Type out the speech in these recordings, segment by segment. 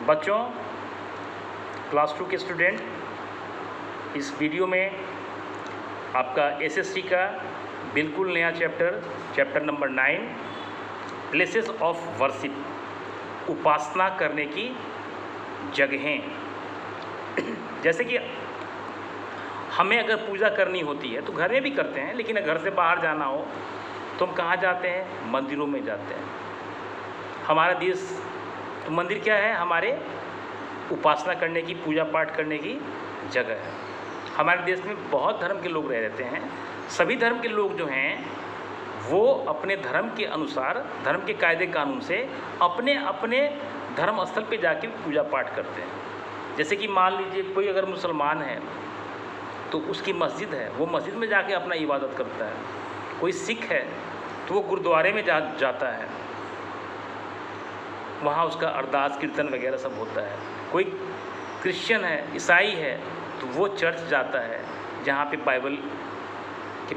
बच्चों, क्लास 2 के स्टूडेंट, इस वीडियो में आपका एसएसटी का बिल्कुल नया chapter number 9 places of worship, उपासना करने की जगहें। जैसे कि हमें अगर पूजा करनी होती है तो घर में भी करते हैं, लेकिन घर से बाहर जाना हो तो हम कहाँ जाते हैं? मंदिरों में जाते हैं। हमारा देश तो मंदिर क्या है? हमारे उपासना करने की, पूजा पाठ करने की जगह है। हमारे देश में बहुत धर्म के लोग रहते हैं। सभी धर्म के लोग जो हैं वो अपने धर्म के अनुसार, धर्म के कायदे कानून से अपने अपने धर्म स्थल पे जाके पूजा पाठ करते हैं। जैसे कि मान लीजिए कोई अगर मुसलमान है तो उसकी मस्जिद है, वो मस्जिद में जाके अपना इबादत करता है। कोई सिख है तो वो गुरुद्वारे में जाता है, वहाँ उसका अरदास कीर्तन वगैरह सब होता है। कोई क्रिश्चियन है, ईसाई है तो वो चर्च जाता है जहाँ पे बाइबल के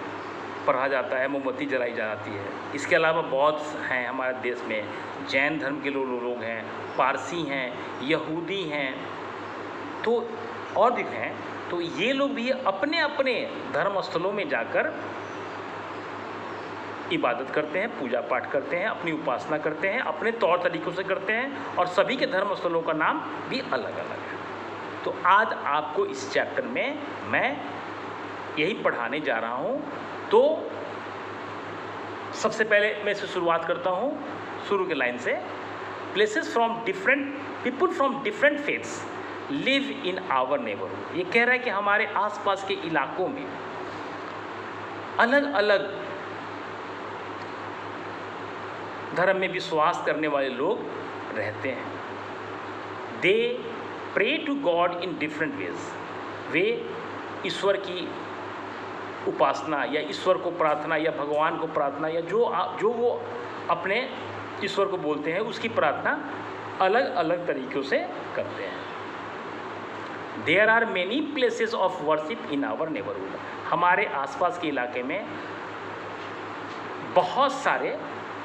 पढ़ा जाता है, मोमबत्ती जलाई जाती है। इसके अलावा बौद्ध हैं हमारे देश में, जैन धर्म के लोग हैं, पारसी हैं, यहूदी हैं, तो और भी हैं। तो ये लोग भी अपने अपने धर्म स्थलों में जाकर इबादत करते हैं, पूजा पाठ करते हैं, अपनी उपासना करते हैं, अपने तौर तरीक़ों से करते हैं, और सभी के धर्म स्थलों का नाम भी अलग अलग है। तो आज आपको इस चैप्टर में मैं यही पढ़ाने जा रहा हूँ। तो सबसे पहले मैं इससे शुरुआत करता हूँ शुरू के लाइन से। Places from different people from different faiths live in our neighbourhood. ये कह रहा है कि हमारे आसपास के इलाकों में अलग अलग धर्म में विश्वास करने वाले लोग रहते हैं। They pray to God in different ways. वे ईश्वर की उपासना या ईश्वर को प्रार्थना या भगवान को प्रार्थना या जो वो अपने ईश्वर को बोलते हैं उसकी प्रार्थना अलग अलग तरीक़ों से करते हैं। There are many places of worship in our neighbourhood. हमारे आसपास के इलाके में बहुत सारे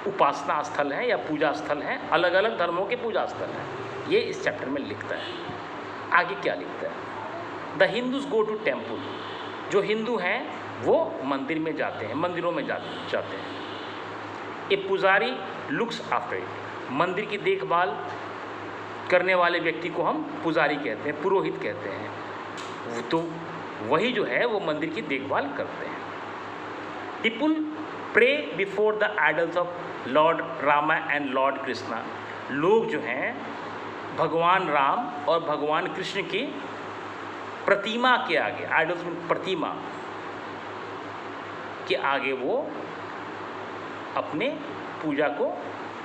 उपासना स्थल हैं या पूजा स्थल हैं, अलग अलग धर्मों के पूजा स्थल हैं। ये इस चैप्टर में लिखता है। आगे क्या लिखता है? The Hindus go to temple. जो हिंदू हैं वो मंदिर में जाते हैं, मंदिरों में जाते हैं। ए पुजारी लुक्स आफ्टर इट। मंदिर की देखभाल करने वाले व्यक्ति को हम पुजारी कहते हैं, पुरोहित कहते हैं। तो वही जो है वो मंदिर की देखभाल करते हैं। People pray before the idols of lord Rama and lord Krishna. लोग जो हैं भगवान राम और भगवान कृष्ण की प्रतिमा के आगे, आइडल्स में प्रतिमा के आगे वो अपने पूजा को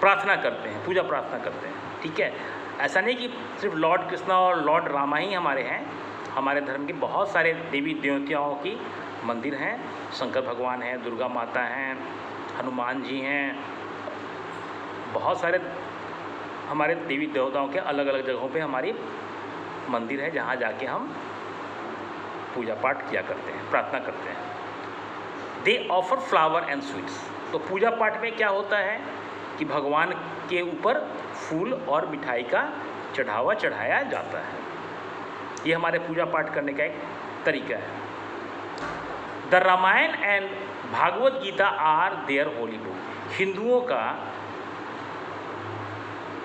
प्रार्थना करते हैं, पूजा प्रार्थना करते हैं। ठीक है, ऐसा नहीं कि सिर्फ लॉर्ड कृष्णा और लॉर्ड रामा ही हमारे हैं। हमारे धर्म के बहुत सारे देवी देवताओं की मंदिर हैं। शंकर भगवान हैं, दुर्गा माता हैं, हनुमान जी हैं, बहुत सारे हमारे देवी देवताओं के अलग अलग जगहों पे हमारी मंदिर है जहाँ जाके हम पूजा पाठ किया करते हैं, प्रार्थना करते हैं। दे ऑफर फ्लावर एंड स्वीट्स। तो पूजा पाठ में क्या होता है कि भगवान के ऊपर फूल और मिठाई का चढ़ावा चढ़ाया जाता है। ये हमारे पूजा पाठ करने का एक तरीका है। The Ramayan and Bhagavad Gita are their holy book. हिंदुओं का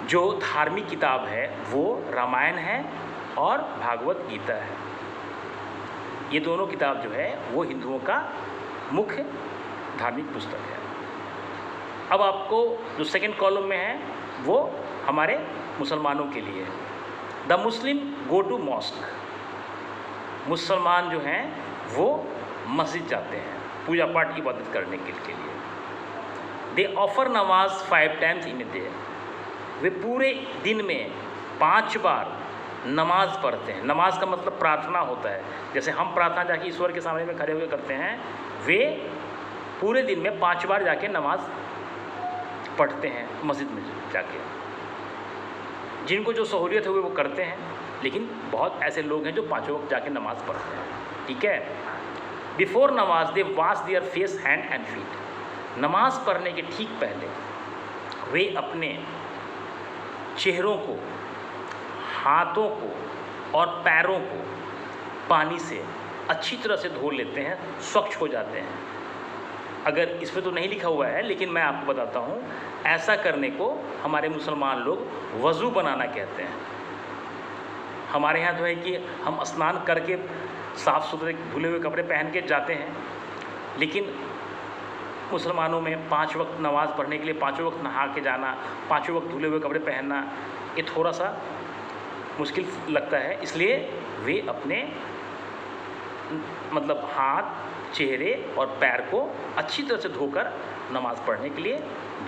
जो धार्मिक किताब है वो रामायण है और भागवत गीता है। ये दोनों किताब जो है वो हिंदुओं का मुख्य धार्मिक पुस्तक है। अब आपको जो सेकंड कॉलम में है वो हमारे मुसलमानों के लिए है। The Muslim go to mosque. मुसलमान जो हैं वो मस्जिद जाते हैं पूजा पाठ की इबादत करने के लिए। दे ऑफर नमाज 5 टाइम्स इन ए डे। वे पूरे दिन में 5 बार नमाज पढ़ते हैं। नमाज का मतलब प्रार्थना होता है। जैसे हम प्रार्थना जाके ईश्वर के सामने में खड़े होकर करते हैं, वे पूरे दिन में 5 बार जाके नमाज पढ़ते हैं मस्जिद में जाके। जिनको जो सहूलियत है वो करते हैं, लेकिन बहुत ऐसे लोग हैं जो 5 वक्त जाके नमाज पढ़ते हैं। ठीक है। बिफोर नमाज दे wash their face, hand and feet. नमाज पढ़ने के ठीक पहले वे अपने चेहरों को, हाथों को और पैरों को पानी से अच्छी तरह से धो लेते हैं, स्वच्छ हो जाते हैं। अगर इसमें तो नहीं लिखा हुआ है, लेकिन मैं आपको बताता हूँ, ऐसा करने को हमारे मुसलमान लोग वज़ू बनाना कहते हैं। हमारे यहाँ तो है कि हम स्नान करके साफ़ सुथरे धुले हुए कपड़े पहन के जाते हैं, लेकिन मुसलमानों में 5 वक्त नमाज़ पढ़ने के लिए 5 वक्त नहा के जाना, 5 वक्त धुले हुए कपड़े पहनना, ये थोड़ा सा मुश्किल लगता है। इसलिए वे अपने मतलब हाथ, चेहरे और पैर को अच्छी तरह से धोकर नमाज़ पढ़ने के लिए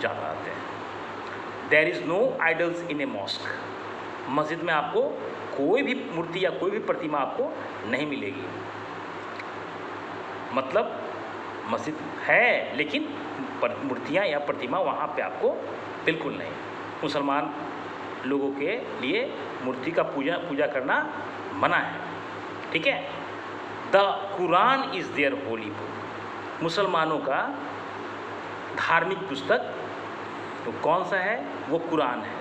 जाते आते हैं। There is no idols in a mosque. मस्जिद में आपको कोई भी मूर्ति या कोई भी प्रतिमा आपको नहीं मिलेगी। मतलब मस्जिद है, लेकिन मूर्तियाँ या प्रतिमा वहाँ पे आपको बिल्कुल नहीं। मुसलमान लोगों के लिए मूर्ति का पूजा करना मना है, ठीक है। The Quran is their holy book. मुसलमानों का धार्मिक पुस्तक तो कौन सा है? वो कुरान है।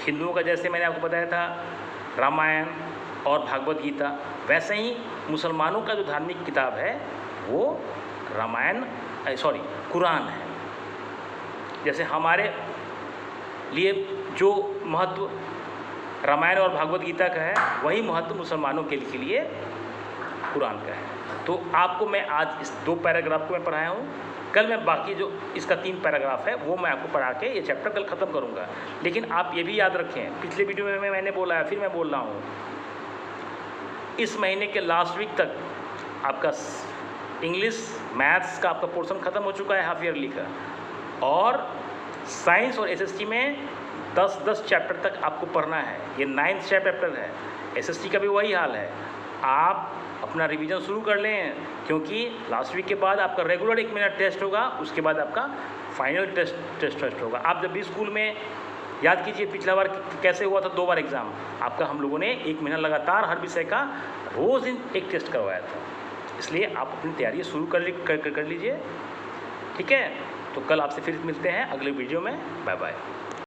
हिंदुओं का जैसे मैंने आपको बताया था रामायण और भागवत गीता, वैसे ही मुसलमानों का जो धार्मिक किताब है वो कुरान है। जैसे हमारे लिए जो महत्व रामायण और भागवत गीता का है, वही महत्व मुसलमानों के लिए कुरान का है। तो आपको मैं आज इस 2 पैराग्राफ को मैं पढ़ाया हूँ। कल मैं बाकी जो इसका 3 पैराग्राफ है वो मैं आपको पढ़ा के ये चैप्टर कल ख़त्म करूँगा। लेकिन आप ये भी याद रखें, पिछले वीडियो में मैंने बोला है, फिर मैं बोल रहा हूँ, इस महीने के लास्ट वीक तक आपका इंग्लिश मैथ्स का आपका पोर्शन ख़त्म हो चुका है, हाफ ईयरली का। और साइंस और एसएसटी में 10 चैप्टर तक आपको पढ़ना है। ये 9th चैप्टर है। एसएसटी का भी वही हाल है। आप अपना रिवीजन शुरू कर लें, क्योंकि लास्ट वीक के बाद आपका रेगुलर 1 मिनट टेस्ट होगा, उसके बाद आपका फाइनल टेस्ट होगा। आप जब भी स्कूल में याद कीजिए, पिछला बार कैसे हुआ था, 2 बार एग्ज़ाम आपका हम लोगों ने 1 महीना लगातार हर विषय का रोज़ एक टेस्ट करवाया था। इसलिए आप अपनी तैयारी शुरू कर लीजिए, ठीक है। तो कल आपसे फिर मिलते हैं अगले वीडियो में। Bye bye.